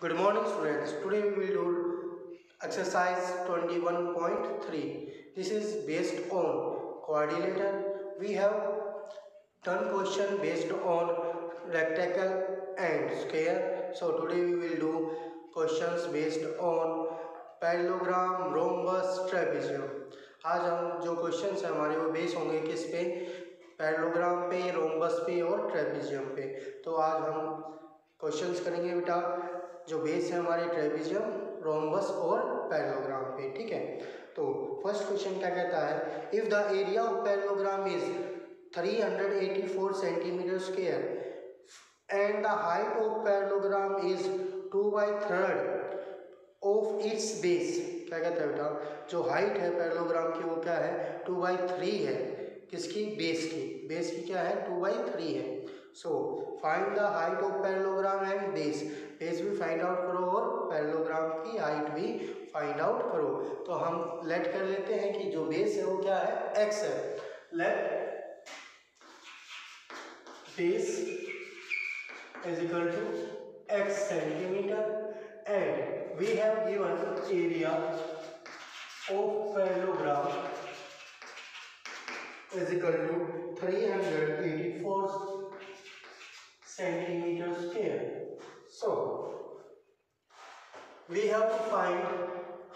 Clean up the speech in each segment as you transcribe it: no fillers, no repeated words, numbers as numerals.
Good morning students. Today we will do exercise 21.3. This is based on quadrilateral. We have done question based on rectangle and square. So today we will do questions based on parallelogram, rhombus, trapezium. आज हम जो questions हैं हमारे वो base होंगे किस पे, parallelogram पे, रोम्बस पे और ट्रेपेजियम पे। तो आज हम क्वेश्चंस करेंगे बेटा जो बेस है हमारे ट्रेपेजियम, रोम्बस और पैरेललोग्राम पे, ठीक है। तो फर्स्ट क्वेश्चन क्या कहता है, if the area of parallelogram is 384 centimetre square and the height of parallelogram is 2/3 of its base. क्या कहता है बेटा, जो हाइट है पैरेललोग्राम की वो क्या है, 2/3 है। किसकी? बेस की। बेस की क्या है, 2/3 है। So find the height of parallelogram and base. Base भी फाइंड आउट करो और पैरेललोग्राम की हाइट भी फाइंड आउट करो। तो हम लेट कर लेते हैं कि जो बेस है वो क्या है, x है। Let base is equal to x centimetre and we have given area of parallelogram is equal to 384 centimeter square. So we have to find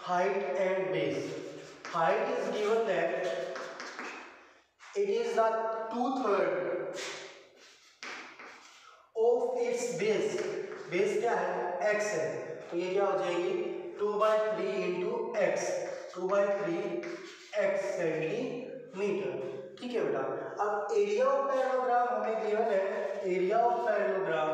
height and base. Height is given that it is the 2/3 of its base. Base क्या है, x है। तो ये क्या हो जाएगी, 2/3 into x, 2/3 x centimetre, ठीक है बेटा। अब एरिया ऑफ पैरेललोग्राम हमें गिवन है, area of parallelogram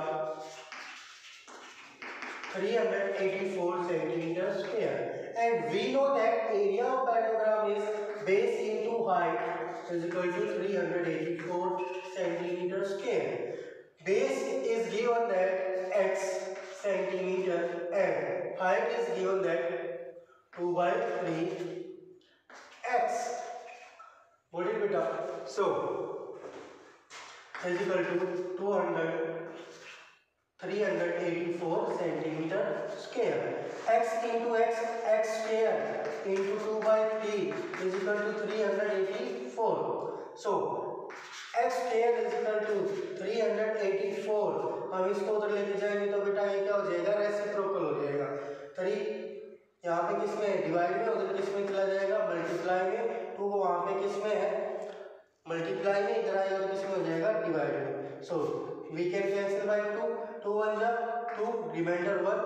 384 centimetre square and we know that area of parallelogram is base into height is equal to 384 centimetre square. Base is given that x centimeter and height is given that 2/3 x. What is beta? So is equal to 384 centimeter square. X into x, x square into 2/3 is equal to 384. So x square is equal to 384। हम इसको उधर लेके जाएंगे तो बेटा ये क्या हो जाएगा, रेसिप्रोकल हो जाएगा। 3 यहाँ पे किस में है, डिवाइड में, उधर किस में चला जाएगा, मल्टीप्लाई में। 2 वहाँ पे किस में है, मल्टीप्लाई में, इधर आएगा तो किस में हो जाएगा, डिवाइड में। So we can cancel by 2, 2 1 जा 2, रिमाइंडर 1,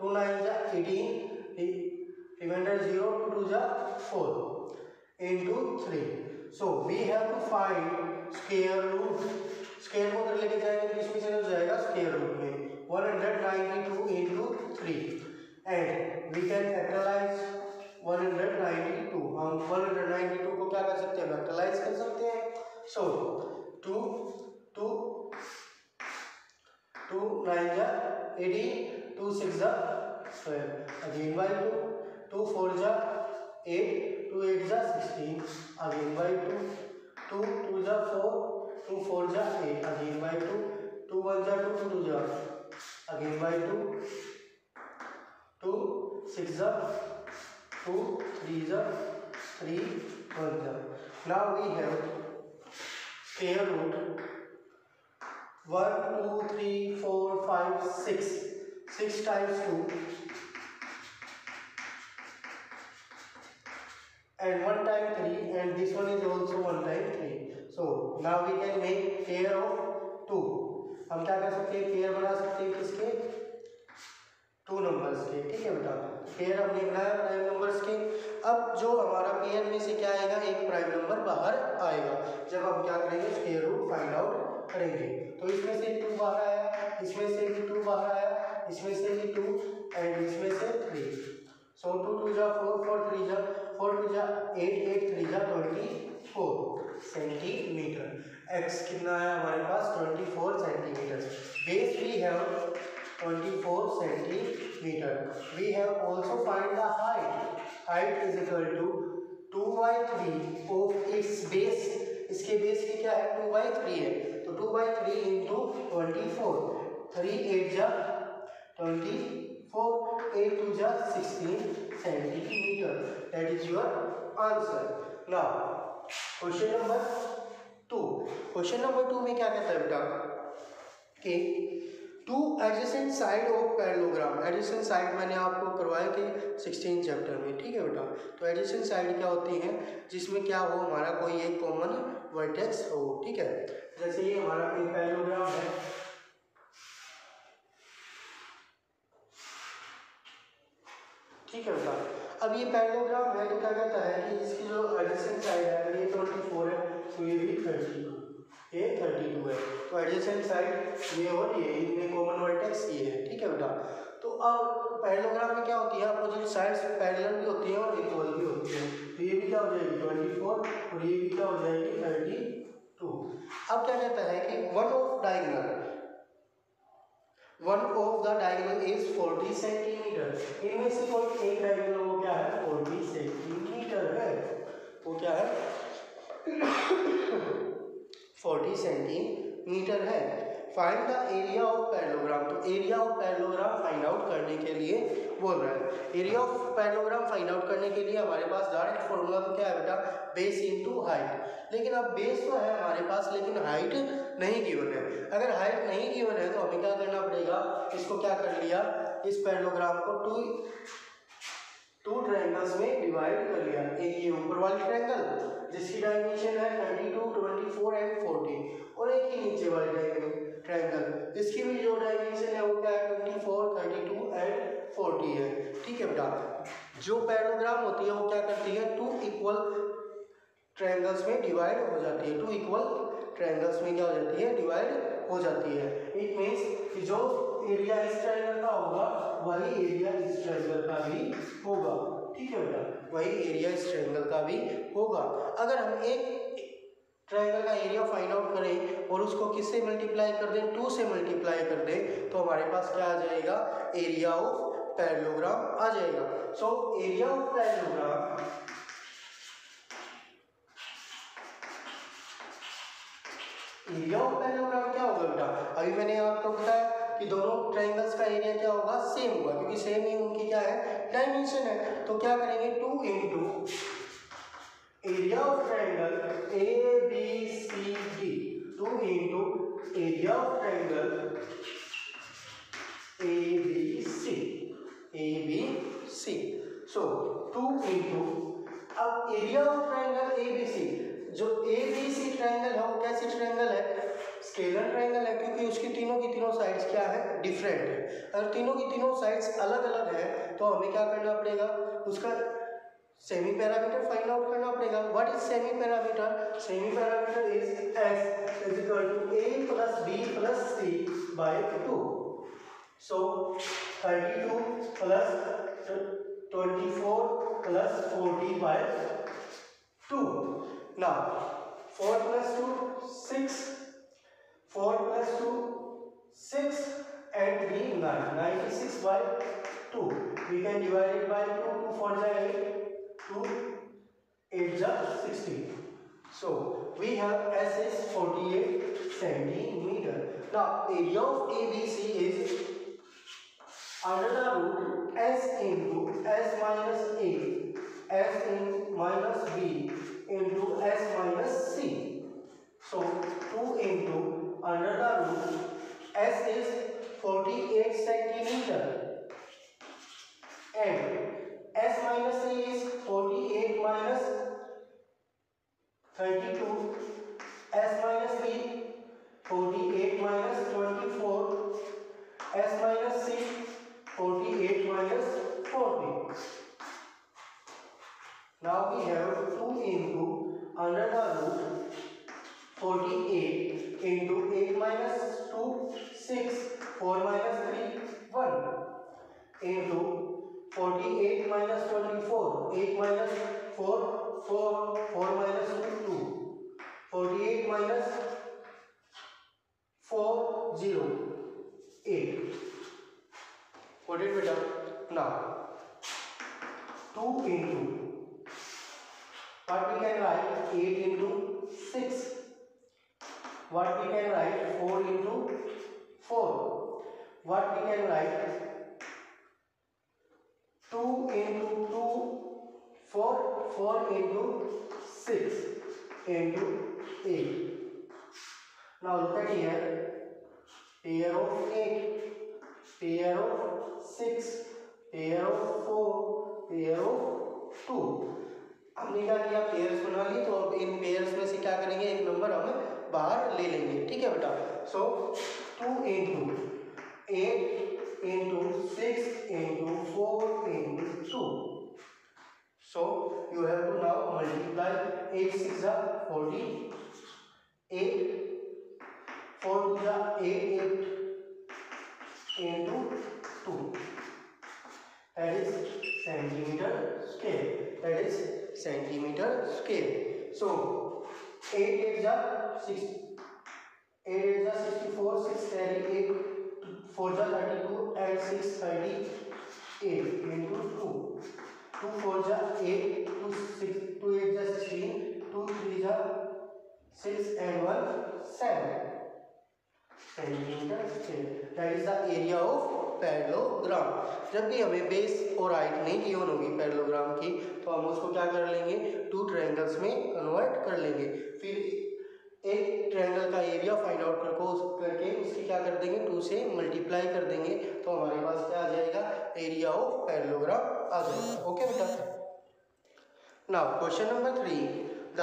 2 9 जा 18, रिमाइंडर 0, 2 2 जा 4 into 3। So we have to find square root. Square को उधर लेके जाएंगे तो इसमें चला जाएगा स्क्वायर रूट में 192 into 3 and we can factorise 192। हम 192 को क्या कर सकते हैं, फैक्टराइज कर सकते हैं। सो 2 9 जा 18, 2 6 जा 12 अगेन बाय 2 4 जा 8, 2 8 जा 16 अगेन बाय 2 2 जा 4, 2 4 जा 8 अगेन बाय 2 1 जा 2 2 जा अगेन बाय 2 6 जा 2 3 जा 3 1 जा। Now we have square root 1 2 3 4 5 6 times 2 and 1 time 3 and this one is also 1 time 3. So now we can make pair of 2. हम क्या कर सकते हैं, पेयर बना सकते हैं किसके, 2 नंबर्स के, ठीक है बेटा। पेयर हमने बनाया प्राइम नंबर्स के। अब जो हमारा पेयर में से क्या आएगा, एक प्राइम नंबर बाहर आएगा जब हम क्या करेंगे, स्क्वायर रूट फाइंड आउट करेंगे। तो इसमें से 2 बाहर आया, इसमें से भी 2 बाहर आया, इसमें से भी 2 एंड इसमें से 3। सो 2 2 जा 4 4 3 जा 4 2 जा 8 8 3 जा 24 सेंटीमीटर। एक्स कितना है हमारे पास, 24 centimetre. Base we have 24 centimetre. We have also find the height. Height is equal to 2/3 of its base. इसके बेस की क्या है, 2/3 है, तो 2/3 इंटू 24, 3 8 जा 24 4, 8 to the 16 centimeter. That is your answer. Now question number 2. Question number 2 में क्या कहता है बेटा कि two adjacent side of parallelogram. Adjacent side मैंने आपको करवाए थे 16 चैप्टर में. ठीक है बेटा. तो एडजेसेंट साइड क्या होती है? जिसमें क्या हो, हमारा कोई एक कॉमन वर्टेक्स हो. ठीक है. जैसे ये हमारा एक पैरेललोग्राम है. ठीक है बेटा. अब ये पैरेललोग्राम है तो क्या कहता है कि इसकी जो एडजेसेंट साइड है ये 24 है, तो ये भी 32, ये 32 है. तो एडजेसेंट साइड ये और ये, इनमें कॉमन वर्टेक्स ये है. ठीक है बेटा. तो अब पैरेललोग्राम में क्या होती है, अपोजिट साइड्स पैरेलल भी होती है और इक्वल भी होती है. तो ये भी क्या हो जाएगी 24 और ये भी क्या हो जाएगी 32. अब क्या कहता है कि one of the diagonal is 40 centimetre. इनमें से कोई एक डायगोनल वो क्या है 40 सेंटीमीटर है. वो क्या है 40 सेंटीमीटर है. Find the area of parallelogram. तो area of parallelogram find out करने के लिए बोल रहा है. Area of parallelogram find out करने के लिए हमारे पास डायरेक्ट फॉर्मूला तो क्या है बेटा, बेस इनटू हाइट. लेकिन अब बेस तो है हमारे पास, लेकिन हाइट नहीं गिवन है. अगर हाइट नहीं गिवन है तो हमें क्या करना पड़ेगा, इसको क्या कर लिया, इस पैरेललोग्राम को टू ट्रायंगल्स में डिवाइड कर लिया. एक ये ऊपर वाली ट्रायंगल जिसकी डायमेंशन है 32, 24 एंड 40, और एक ही नीचे वाली ट्रायंगल जिसकी भी जो डायमेंशन है वो क्या है 24, 32 एंड 40 है. ठीक है बेटा. जो पैरेललोग्राम होती है वो क्या करती है, टू इक्वल ट्रायंगल्स में डिवाइड हो जाती है. टू इक्वल ट्रायंगल्स में क्या हो जाती है, डिवाइड हो जाती है. इट मीन्स कि जो एरिया इस ट्रायंगल का होगा वही एरिया इस ट्रायंगल का भी होगा. ठीक है बेटा. वही एरिया इस ट्रायंगल का भी होगा. अगर हम एक ट्रायंगल का एरिया फाइंड आउट करें और उसको किससे मल्टीप्लाई कर दें, 2 से मल्टीप्लाई कर दें, तो हमारे पास क्या आ जाएगा, एरिया ऑफ पैरेललोग्राम आ जाएगा. सो एरिया ऑफ पैरेललोग्राम क्या होगा बेटा, अभी मैंने आपको बताया कि दोनों ट्रायंगल्स का एरिया क्या होगा, सेम होगा, क्योंकि सेम ही उनकी क्या है, डायमेंशन है. तो क्या करेंगे, 2 into area of triangle ABCD, 2 into area of triangle ABC. So 2 into, अब एरिया ऑफ ट्रायंगल ABC, जो ABC ट्रायंगल है वो कैसी ट्रायंगल है, स्केलर ट्रायंगल है, क्योंकि उसकी तीनों की तीनों साइड्स क्या है, डिफरेंट है. अगर तीनों की तीनों साइड्स अलग अलग है तो हमें क्या करना पड़ेगा, उसका सेमी पैरामीटर फाइंड आउट करना पड़ेगा. What is semi parameter? Semi parameter is S is equal to A plus B plus C by 2. So 32 plus 24 plus 40 by 2. Now 4 plus 2 6, 4 plus 2 6 and 3 9, 96 by 2. We can divide it by 2, 2 4 is 8, 2 8 is 16. So we have S is 48 centimeter. Now area of ABC is under the root S into S minus A, S in minus B into S minus C. So 2 into under the root S is 48 centimeter and S minus A is 48 minus 32, S minus B 48 minus 24, S minus C 48 minus 40. Now we have 2 into under the root 48 into 8 minus 2 6, 4 minus 3 1 into 48 minus 24, 8 minus 4 4, 4 minus 2 2, 48 minus 4 0 8. What did we do? Now 2 into, what we can write, 8 into 6. What we can write, 4 into 4. What we can write, 4 into 6 into 8. Now look at here, pair of 8, pair of 6, pair of 4, pair of 2. हमने क्या किया, pairs बना ली, तो अब इन pairs में से क्या करेंगे, एक नंबर हम बाहर ले लेंगे, ठीक है बेटा। सो 2 into 8 into 6 into 4 into 2. So you have to now multiply 8 6 40, 8 4 2 8 into 2. That is centimeter square. That is centimeter square. So 8 8 6, 8 8 64, 6 carry 8, 4 32 and 6 38 into 2. 2 4 8, 2 6, 2 8 16, 2 3 6 and 1 7 centimeter square. That is the area of parallelogram. जब भी हमें base और height नहीं given होगी parallelogram की, तो हम उसको क्या कर लेंगे, टू ट्रायंगल्स में कन्वर्ट कर लेंगे। फिर एक ट्रायंगल का एरिया फाइंड आउट करके उसकी क्या कर देंगे, 2 से मल्टीप्लाई कर देंगे, तो हमारे पास क्या आ जाएगा, एरिया ऑफ पैरेललोग्राम आ जाएगा। ओके बेटा। Now question number 3, the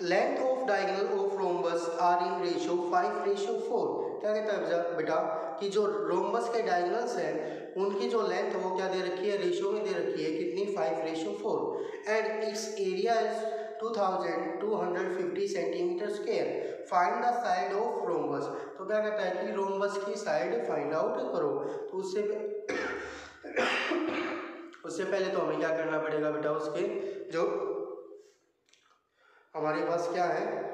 length of diagonal of rhombus are in ratio 5:4। क्या कहता है बेटा कि जो रोम्बस के डायगोनल्स हैं उनकी जो लेंथ है वो क्या दे रखी है, रेशियो में दे रखी है, कितनी, 5:4, and it's area is 2250 centimetre square. Find the side of rhombus. तो क्या कहता है कि रोम्बस की साइड फाइंड आउट करो। तो उससे पहले तो हमें क्या करना पड़ेगा बेटा, उसके जो हमारे पास क्या है,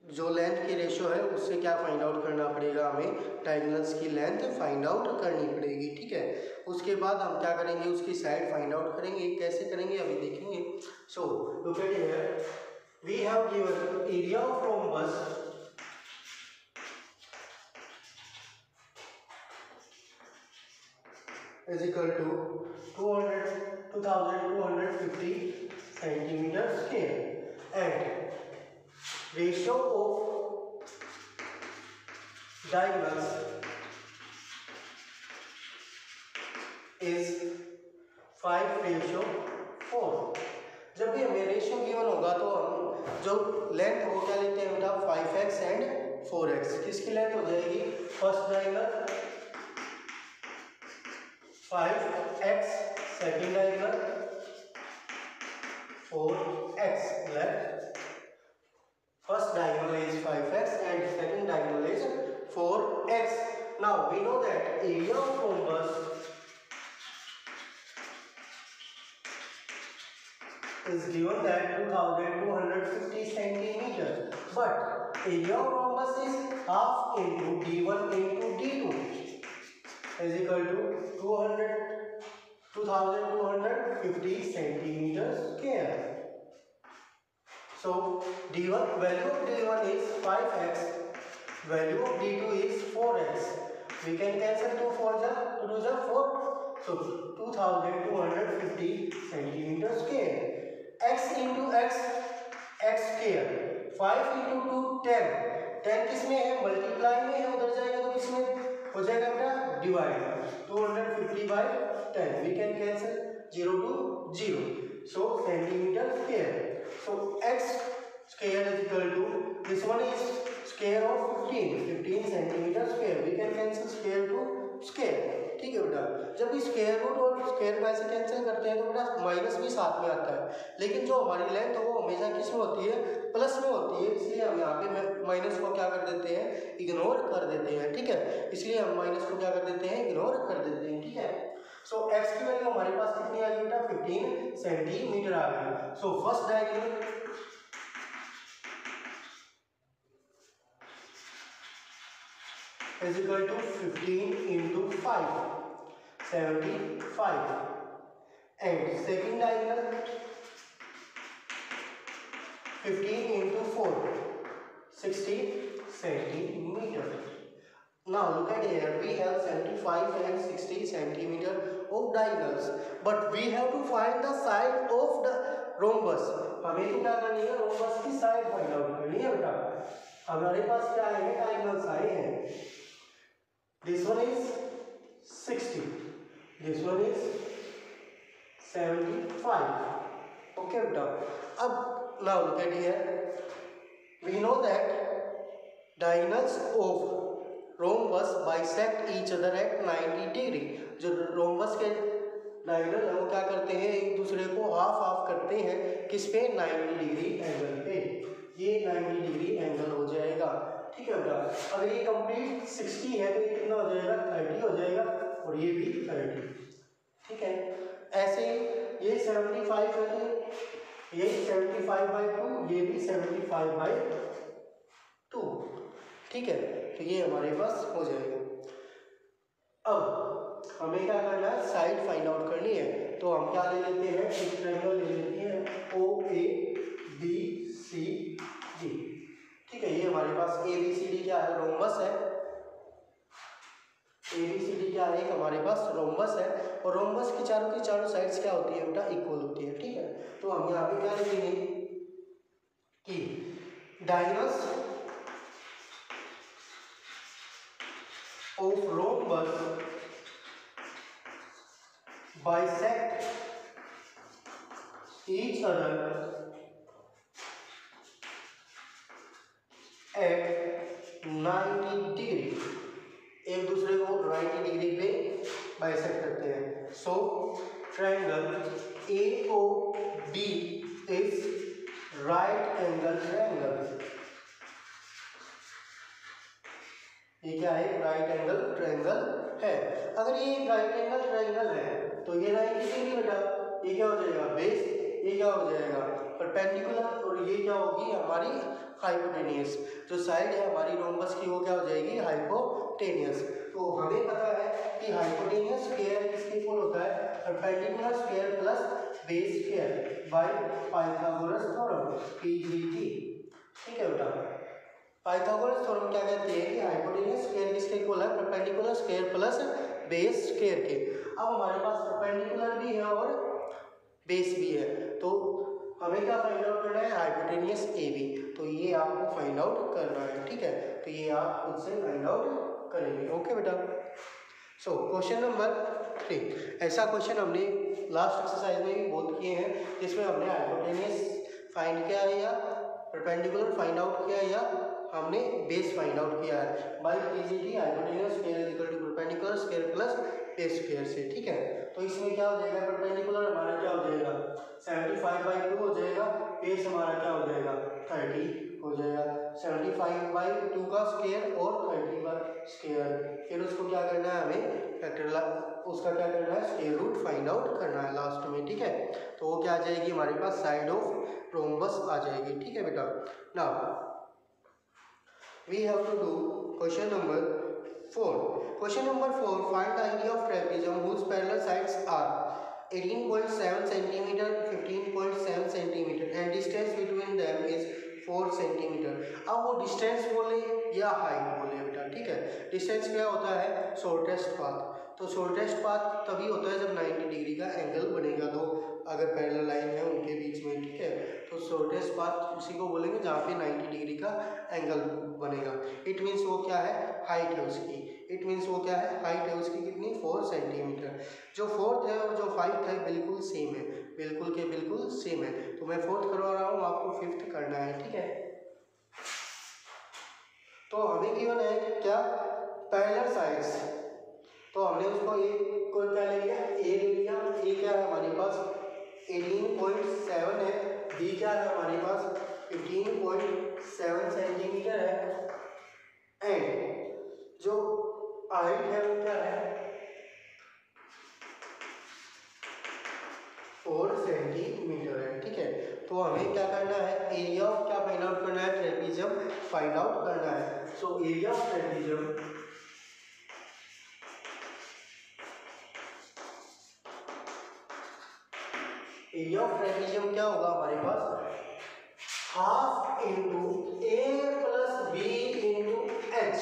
जो लेंथ की रेशियो है उससे क्या फाइंड आउट करना पड़ेगा, हमें डायगोनल्स की लेंथ फाइंड आउट करनी पड़ेगी, ठीक है। उसके बाद हम क्या करेंगे, उसकी साइड फाइंड आउट करेंगे। कैसे करेंगे अभी देखेंगे। So look at here, we have given area of rhombus is equal to 2250 centimeter square, and ratio of diagonals is 5:4। जब भी हमें रेशियो गिवन होगा तो हम जो लेंथ वो क्या लेते हैं बेटा, 5x एंड 4x। किसकी लेंथ हो जाएगी, first diagonal 5x, second diagonal 4x, left first diagonal is 5x and second diagonal is 4x. Now we know that area of rhombus is given that 2250 centimeters, but area of rhombus is half into d1 into d2 is equal to 2250 centimeters square. So d1, value of d1 is 5x, value of d2 is 4x. We can cancel 2 4 to do the 4. So 2250 centimeters square. X into x, x square. 5 into 2 10. 10 किसमें है, multiply में है, उधर जाएगा तो किसमें हो जाएगा बेटा, divide. 250 by 10. We can cancel 0 to 0. So centimeter square. So x square is equal to, this one is square of 15 centimeter square. We can cancel square to square, ठीक है बेटा। जब भी स्क्वायर रूट और स्क्वायर में से cancel करते हैं तो बेटा माइनस भी साथ में आता है, लेकिन जो हमारी लेंथ है वो हमेशा किस में होती है, प्लस में होती है, इसलिए हम यहाँ पे माइनस को क्या कर देते हैं, इग्नोर कर देते हैं, ठीक है। इसलिए हम माइनस को क्या कर देते हैं, इग्नोर कर देते हैं, ठीक है। सो x की वैल्यू हमारे पास कितनी आ गई बेटा, 15 सेंटीमीटर आ गई। So first diagonal is equal to 15 into 5, 75, and second diagonal 15 into 4, 60 centimeter. Now look at here, we have 75 and 60 centimeter of diagonals, but we have to find the side of the rhombus. हमें तो क्या करनी है, rhombus की side find out करनी है बेटा। हमारे पास क्या है, diagonals आए हैं। This one is 60, this one is 75. Okay बेटा। अब now look at here, we know that diagonals of rhombus bisect each other at 90 degree. जो rhombus के डायगोनल है वो क्या करते हैं, एक दूसरे को हाफ हाफ करते हैं, किस पे, 90 डिग्री एंगल पे। ये 90 डिग्री एंगल हो जाएगा, ठीक है बेटा। अगर ये कंप्लीट 60 है तो ये कितना हो जाएगा, 30 हो जाएगा, और ये भी 30, ठीक है। ऐसे ये 75 है, ये 75/2, ये भी 75/2, ठीक है। तो ये हमारे पास हो जाएगा। अब हमें क्या करना है, साइड फाइंड आउट करनी है। तो हम क्या ले लेते हैं, एक ट्रायंगल ले लेते हैं OABCD, ठीक है। ये हमारे पास ABCD क्या है, रोम्बस है। ABCD क्या है, एक हमारे पास रोम्बस है, और रोम्बस की चारों साइड्स क्या होती है बेटा, इक्वल होती है, ठीक है। तो हम यहाँ पे क्या लिखेंगे कि diagonals of rhombus bisect each other at 90 degree, एक दूसरे को 90 डिग्री पे बाइसेक्ट करते हैं। So triangle AOB is right angle triangle. ये क्या है, राइट एंगल ट्रायंगल है। अगर ये राइट एंगल ट्रायंगल है तो ये 90 डिग्री बेटा, ये क्या हो जाएगा, बेस, ये क्या हो जाएगा, परपेंडिकुलर, और ये क्या होगी हमारी हाइपोटेनियस। जो साइड है हमारी रोम्बस की वो क्या हो जाएगी, हाइपोटेनियस। तो हमें पता है कि हाइपोटेनियस स्क्वायर किसके इक्वल होता है, perpendicular square plus base square by Pythagoras theorem, PGT, ठीक है बेटा। पाइथागोरस थ्योरम क्या कहते हैं कि हाइपोटेनियस स्क्वायर किसके इक्वल है, perpendicular square plus base square के। अब हमारे पास परपेंडिकुलर भी है और बेस भी है, तो हमें क्या फाइंड आउट करना है, हाइपोटेनियस AB। तो ये आपको फाइंड आउट करना है, ठीक है। तो ये आप खुद से फाइंड आउट करेंगे, ओके बेटा। सो क्वेश्चन नंबर 3, ऐसा क्वेश्चन हमने लास्ट एक्सरसाइज में भी बहुत किए हैं, जिसमें हमने हाइपोटेनियस फाइंड किया है या परपेंडिकुलर फाइंड आउट किया है या हमने बेस फाइंड आउट किया है by PGT। Hypotenuse square is equal to perpendicular square plus base square से, ठीक है। तो इसमें क्या हो जाएगा, परपेंडिकुलर हमारा क्या हो जाएगा, 75/2 हो जाएगा, बेस हमारा क्या हो जाएगा, 30 हो जाएगा। 75/2 का स्क्वायर और 30 का स्क्वायर, फिर उसको क्या करना है, हमें फैक्टराइज, उसका क्या करना है, स्क्वायर रूट फाइंड आउट करना है लास्ट में, ठीक है। तो वो क्या आ जाएगी हमारे पास, साइड ऑफ रोम्बस आ जाएगी, ठीक है बेटा। Now we have to do question number 4. Question number 4, find the area of trapezium whose parallel sides are 18.7 cm, 15.7 cm and distance between them is 4 cm. अब वो डिस्टेंस बोले या हाइट बोले बेटा, ठीक है। डिस्टेंस क्या होता है, शॉर्टेस्ट पाथ। तो शॉर्टेस्ट पाथ तभी होता है जब 90 डिग्री का एंगल बनेगा, तो अगर पैरेलल लाइन है उनके बीच में, ठीक है। तो शॉर्टेस्ट पाथ उसी को बोलेंगे जहाँ पे 90 डिग्री का एंगल बनेगा। इट मीन्स वो क्या है, हाइट है उसकी। इट मीन्स वो क्या है, हाइट है उसकी कितनी, 4 सेंटीमीटर। जो फोर्थ है और जो 5th है बिल्कुल सेम है, बिल्कुल के बिल्कुल सेम है। तो मैं 4th करवा रहा हूँ, आपको 5th करना है, ठीक है। तो हमें गिवन है क्या, पैरेलल साइड्स। तो हमने उसको ए को क्या ले लिया, ए ले लिया। ए क्या है हमारे पास, 18.7 है। बी क्या है हमारे पास, 15.7 सेंटीमीटर है। एंड जो हाइट है वो क्या है, 4 सेंटीमीटर है, ठीक है। तो हमें क्या करना है, एरिया ऑफ क्या फाइंड आउट करना है, ट्रेपीजियम फाइंड आउट करना है। सो एरिया ऑफ ट्रेपीजियम क्या होगा हमारे पास, half into a plus b into h,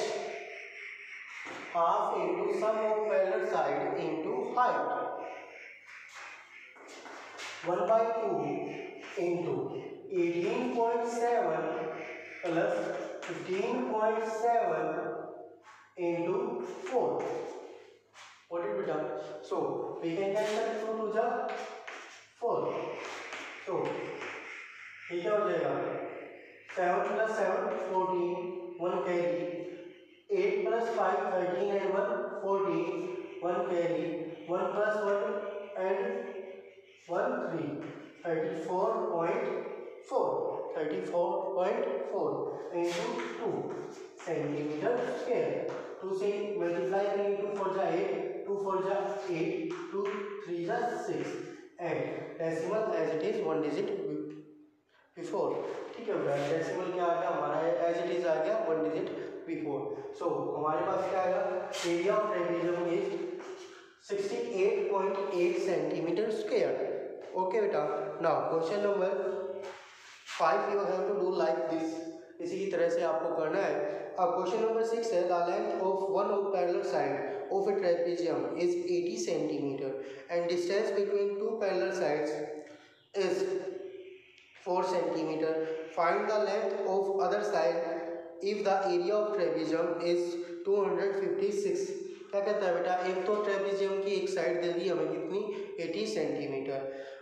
half into sum of parallel side into height. 1/2 into 18.7 plus 15.7 into 4. What it will become? So we can cancel 2 to the 4. So ये क्या हो जाएगा? 7 plus 7 14, 1 carry. 8 plus 5 13 and 1 14, 1 carry. 1 plus 1 and 1 3, 34.4 into 2 centimeter square. 2 से multiply करेंगे, 2 4 जा 8, 2 4 जा 8, 2 3 जा 6 and decimal as it is 1 digit before. ठीक है बेटा, डेसिमल क्या आ गया हमारा, एज इट इज आ गया 1 डिजिट बिफोर. सो हमारे पास क्या आएगा, area of trapezium is 68.8 centimetre square. Okay बेटा, now question number 5 you have to do like this. इसी की तरह से आपको करना है. अब क्वेश्चन नंबर 6 है, the length of one of parallel side of A trapezium is 80 centimetre and distance between two parallel sides is 4 centimeter. Find the length of other side if the area of trapezium is 256. क्या कहता है बेटा, एक तो trapezium की एक side दे दी हमें कितनी, 80 सेंटीमीटर,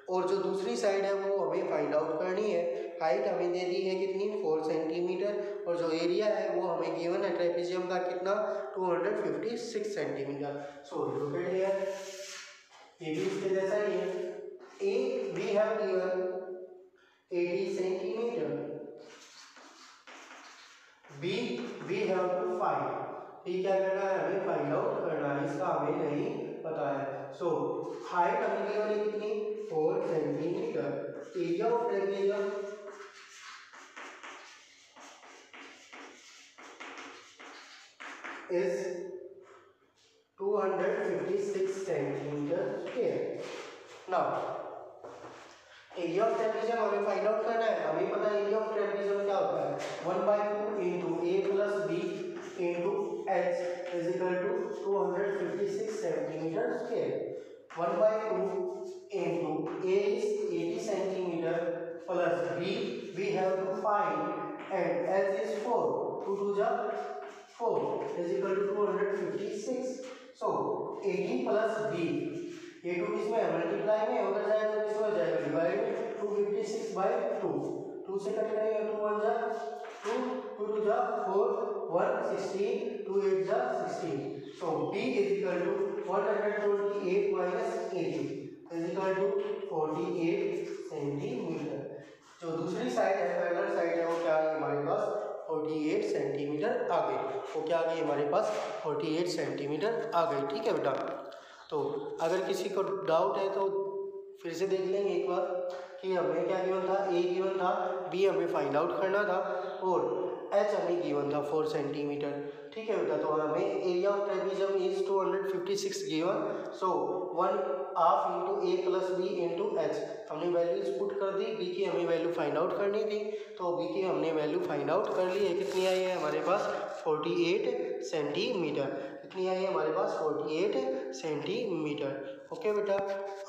और जो दूसरी साइड है वो हमें फाइंड आउट करनी है. हाइट हमें दे दी है कितनी, 4 सेंटीमीटर, और जो एरिया है वो हमें गिवन है ट्रेपेजियम का कितना, 256 centimetre. So look at here, ये भी इसके जैसा ही है. A we have given 80 centimetre. B we have to find. ठीक क्या करना है, हमें फाइंड आउट करना है, इसका हमें नहीं पता है. सो हाइट हमें गिवन है कितनी, 4 centimetre. Area of trapezium is 256 centimetre square. Now area of trapezium हमें फाइंड आउट करना है. हमें पता है एरिया ऑफ ट्रेपेजियम क्या होता है, 1/2 into a plus b into h is equal to 256 centimeter square. 1/2 into a is 80 centimeter plus b we have to find and h is 4, 2 2 जा 4 is equal to 256. So 80 plus b, ये 2 किसमें है, multiply में, उधर जाएगा तो किसमें हो जाएगा, डिवाइड. 256/2, 2 से कट करेंगे, 2 1 जा 2, 2 2 जा 4, 1 16, 2 8 जा 16. So b is equal to 128 minus 80 is equal to 48 centimetre. जो दूसरी साइड है, पैरेलल साइड है, वो क्या है हमारे पास, 48 सेंटीमीटर आ गई. वो क्या आ गई हमारे पास, 48 सेंटीमीटर आ गई. ठीक है बेटा, तो अगर किसी को डाउट है तो फिर से देख लेंगे एक बार कि हमें क्या गिवन था, ए गिवन था, बी हमें फाइंड आउट करना था, और एच हमें गिवन था 4 सेंटीमीटर. ठीक है बेटा, तो हमें area of trapezium is 256 given. So 1/2 into a plus b into h, हमने वैल्यूज पुट कर दी. बी की हमें वैल्यू फाइंड आउट करनी थी, तो बी की हमने वैल्यू फाइंड आउट कर ली है. कितनी आई है हमारे पास, 48 सेंटीमीटर. कितनी आई है हमारे पास, 48 सेंटीमीटर. ओके बेटा,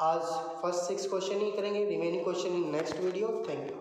आज फर्स्ट 6 क्वेश्चन ही करेंगे, remaining question in next video. Thank you.